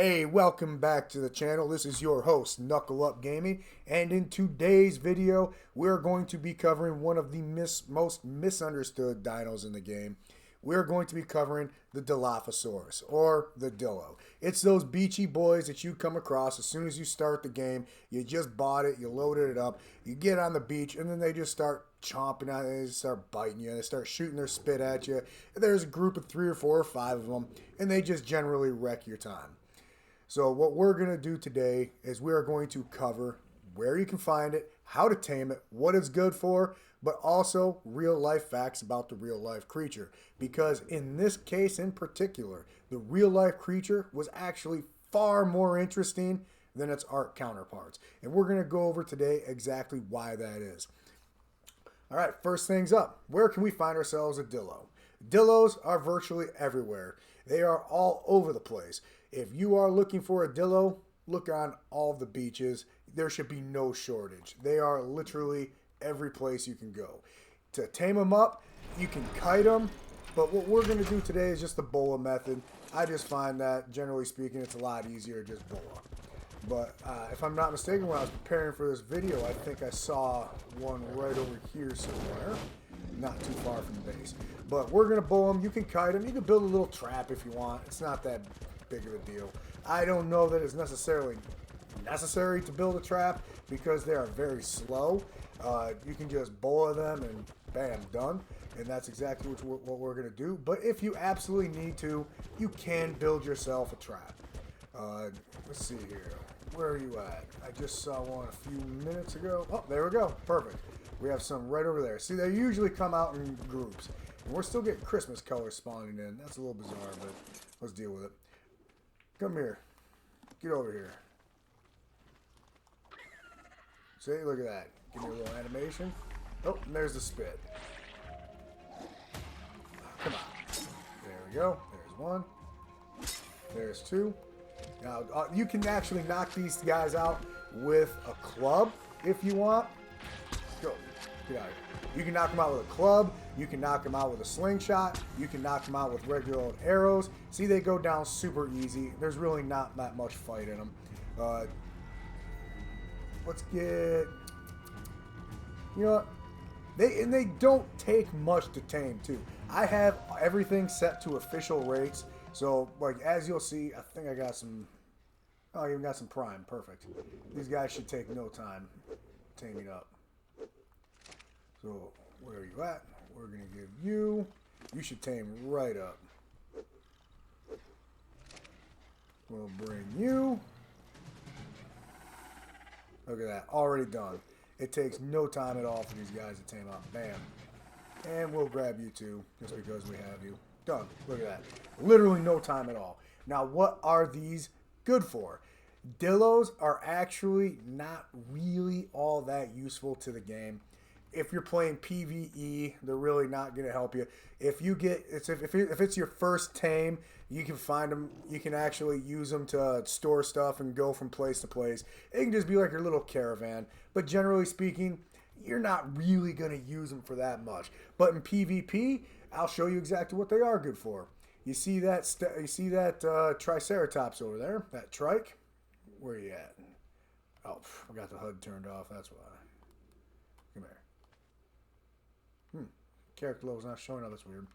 Hey, welcome back to the channel. This is your host, Knuckle Up Gaming, and in today's video, we're going to be covering one of the most misunderstood dinos in the game. We're going to be covering the Dilophosaurus, or the Dilo. It's those beachy boys that you come across as soon as you start the game. You just bought it, you loaded it up, you get on the beach, and then they just start chomping at you, they start biting you, they start shooting their spit at you. There's a group of 3 or 4 or 5 of them, and they just generally wreck your time. So what we're going to do today is we're going to cover where you can find it, how to tame it, what it's good for, but also real life facts about the real life creature. Because in this case in particular, the real life creature was actually far more interesting than its ARK counterparts. And we're going to go over today exactly why that is. All right, first things up, where can we find ourselves a Dilo? Dilos are virtually everywhere. They are all over the place. If you are looking for a Dilo, look on all the beaches. There should be no shortage. They are literally every place you can go. To tame them up, you can kite them, but what we're going to do today is just the boa method. I just find that, generally speaking, it's a lot easier to just boa. But if I'm not mistaken, when I was preparing for this video, I think I saw one right over here somewhere, not too far from the base. But we're going to boa them. You can kite them. You can build a little trap if you want. It's not that big of a deal. I don't know that it's necessarily necessary to build a trap because they are very slow. You can just boa them and bam, done. And that's exactly what we're going to do. But if you absolutely need to, you can build yourself a trap. Let's see here. Where are you at? I just saw one a few minutes ago. Oh, there we go. Perfect. We have some right over there. See, they usually come out in groups. And we're still getting Christmas colors spawning in. That's a little bizarre, but let's deal with it. Come here. Get over here. See, look at that. Give me a little animation. Oh, and there's the spit. Come on. There we go. There's one. There's two. Now, you can actually knock these guys out with a club if you want. Go. Get out of here. You can knock them out with a club. You can knock them out with a slingshot. You can knock them out with regular old arrows. See, they go down super easy. There's really not that much fight in them. Let's get... You know what? They don't take much to tame, too. I have everything set to official rates. So, like, as you'll see, I think I got some... Oh, I even got some prime. Perfect. These guys should take no time taming up. So, where are you at? We're going to give you... You should tame right up. We'll bring you... Look at that. Already done. It takes no time at all for these guys to tame up. Bam. And we'll grab you too, just because we have you. Done. Look at that. Literally no time at all. Now, what are these good for? Dilos are actually not really all that useful to the game. If you're playing PvE, they're really not going to help you. If you get if it's your first tame, you can find them. You can actually use them to store stuff and go from place to place. It can just be like your little caravan. But generally speaking, you're not really going to use them for that much. But in PvP, I'll show you exactly what they are good for. You see that Triceratops over there? That trike? Where are you at? Oh, I got the HUD turned off. That's why. Come here. Character level's not showing up. That's weird.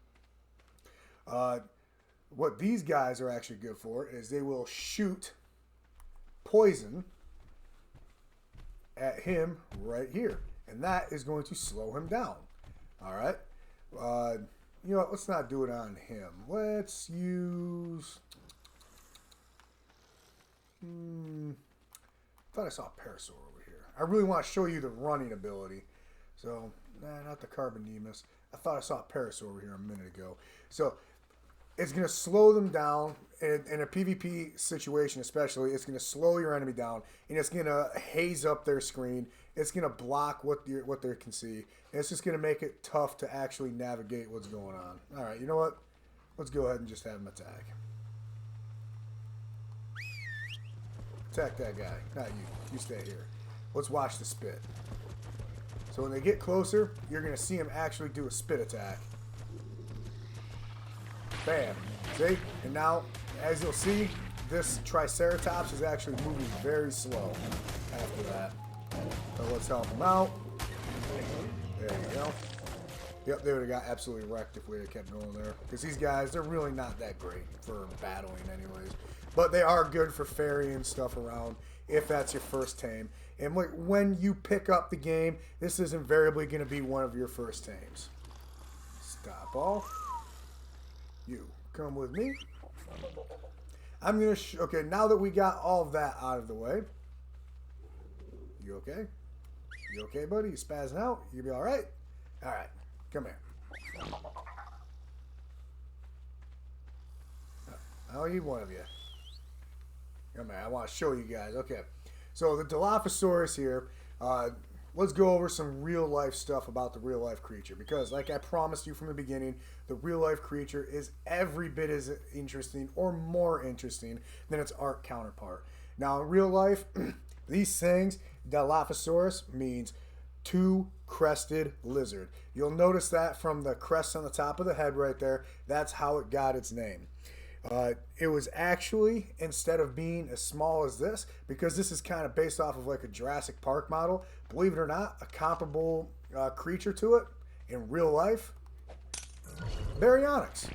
What these guys are actually good for is they will shoot poison at him right here. And that is going to slow him down. Alright? You know what? Let's not do it on him. Let's use... thought I saw a Parasaur over here. I really want to show you the running ability. So, nah, not the Carbonemus. I thought I saw a Parasaur over here a minute ago. So, it's going to slow them down. In a PvP situation especially, it's going to slow your enemy down. And it's going to haze up their screen. It's going to block what they can see. And it's just going to make it tough to actually navigate what's going on. Alright, you know what? Let's go ahead and just have him attack. Attack that guy. Not you. You stay here. Let's watch the spit. So when they get closer, you're going to see him actually do a spit attack. Bam. See? And now, as you'll see, this Triceratops is actually moving very slow after that. So let's help him out. There you go. Yep, they would have got absolutely wrecked if we had kept going there. Because these guys, they're really not that great for battling anyways. But they are good for ferrying stuff around if that's your first tame. And when you pick up the game, this is invariably going to be one of your first tames. Stop off. You, come with me. I'm going to... Okay, now that we got all of that out of the way. You okay? You okay, buddy? You spazzing out? You be alright? Alright. Come here. I'll need one of you. Come here. I want to show you guys. Okay. So the Dilophosaurus here. Let's go over some real life stuff about the real life creature. Because like I promised you from the beginning, the real life creature is every bit as interesting or more interesting than its ARK counterpart. Now in real life, these things, Dilophosaurus means two-crested lizard. You'll notice that from the crest on the top of the head right there. That's how it got its name. It was actually, instead of being as small as this, because this is kind of based off of like a Jurassic Park model, believe it or not, a comparable creature to it in real life, Baryonyx.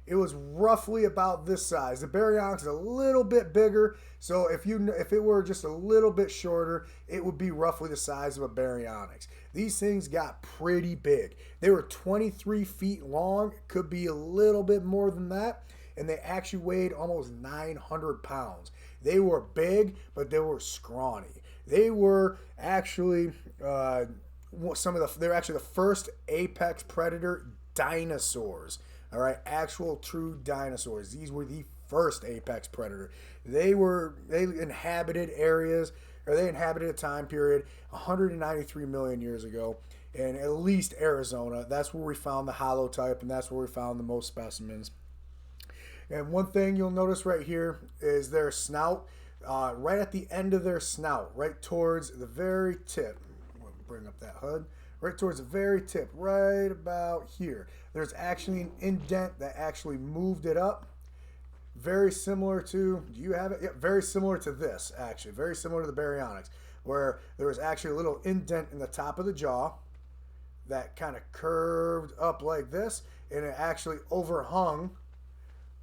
It was roughly about this size. The Baryonyx is a little bit bigger, so if it were just a little bit shorter, it would be roughly the size of a Baryonyx. These things got pretty big. They were 23 feet long, could be a little bit more than that, and they actually weighed almost 900 pounds. They were big, but they were scrawny. They were actually they were actually the first apex predator dinosaurs. All right, actual true dinosaurs. These were the first apex predator. They inhabited areas, or they inhabited a time period 193 million years ago, and at least Arizona. That's where we found the holotype, and that's where we found the most specimens. And one thing you'll notice right here is their snout, right at the end of their snout, right towards the very tip. I'll bring up that HUD. Right towards the very tip, right about here. There's actually an indent that actually moved it up. Very similar to, do you have it? Yeah, very similar to this, actually. Very similar to the Baryonyx, where there was actually a little indent in the top of the jaw that kind of curved up like this, and it actually overhung.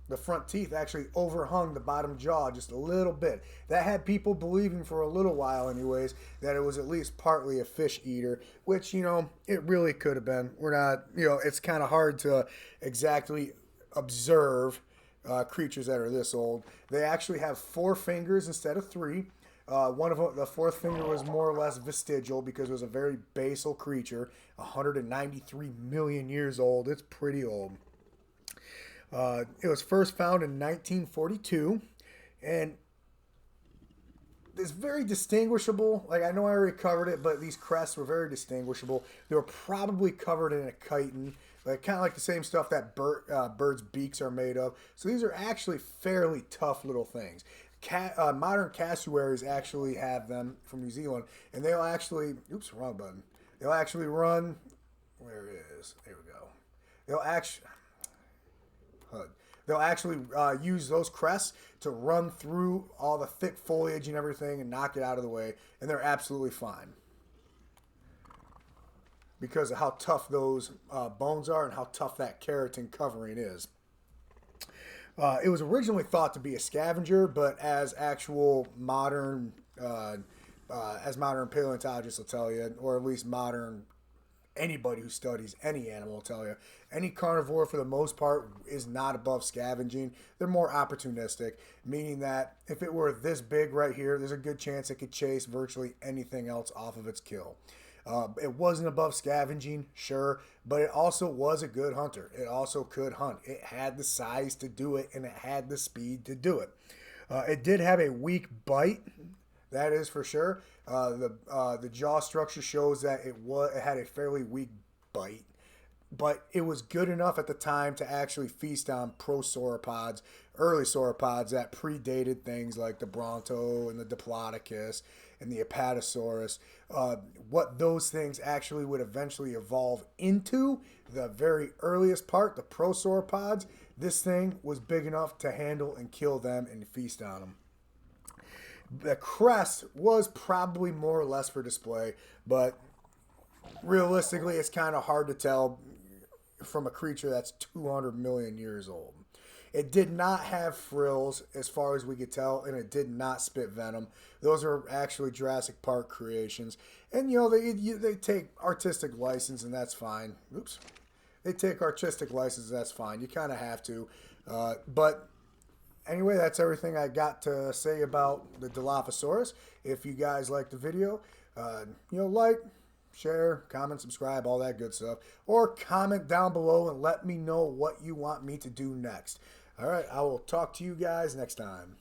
The front teeth actually overhung the bottom jaw just a little bit. That had people believing for a little while anyways that it was at least partly a fish eater, which, you know, it really could have been. We're not, you know, it's kind of hard to exactly observe creatures that are this old. They actually have 4 fingers instead of 3. One of them, the 4th finger was more or less vestigial because it was a very basal creature, 193 million years old. It's pretty old. It was first found in 1942, and it's very distinguishable. Like, I know I already covered it, but these crests were very distinguishable. They were probably covered in a chitin, like kind of like the same stuff that birds' beaks are made of. So these are actually fairly tough little things. Modern cassowaries actually have them from New Zealand, and they'll actually, oops, wrong button. They'll actually run, where it is, there we go. They'll actually use those crests to run through all the thick foliage and everything and knock it out of the way, and they're absolutely fine because of how tough those bones are and how tough that keratin covering is. It was originally thought to be a scavenger, but as modern paleontologists will tell you, or at least modern anybody who studies any animal will tell you, any carnivore for the most part is not above scavenging. They're more opportunistic, meaning that if it were this big right here, there's a good chance it could chase virtually anything else off of its kill. It wasn't above scavenging, sure, but it also was a good hunter. It also could hunt. It had the size to do it, and it had the speed to do it. It did have a weak bite, that is for sure. The jaw structure shows that it had a fairly weak bite. but it was good enough at the time to actually feast on prosauropods, early sauropods that predated things like the Bronto and the Diplodocus and the Apatosaurus. What those things actually would eventually evolve into, the very earliest part, the prosauropods, this thing was big enough to handle and kill them and feast on them. The crest was probably more or less for display, but realistically, it's kind of hard to tell from a creature that's 200 million years old. It did not have frills as far as we could tell, and it did not spit venom. Those are actually Jurassic Park creations. And, you know, they take artistic license, and that's fine. Oops. They take artistic license, that's fine. You kind of have to. But anyway, that's everything I got to say about the Dilophosaurus. If you guys like the video, like, share, comment, subscribe, all that good stuff. Or comment down below and let me know what you want me to do next. All right, I will talk to you guys next time.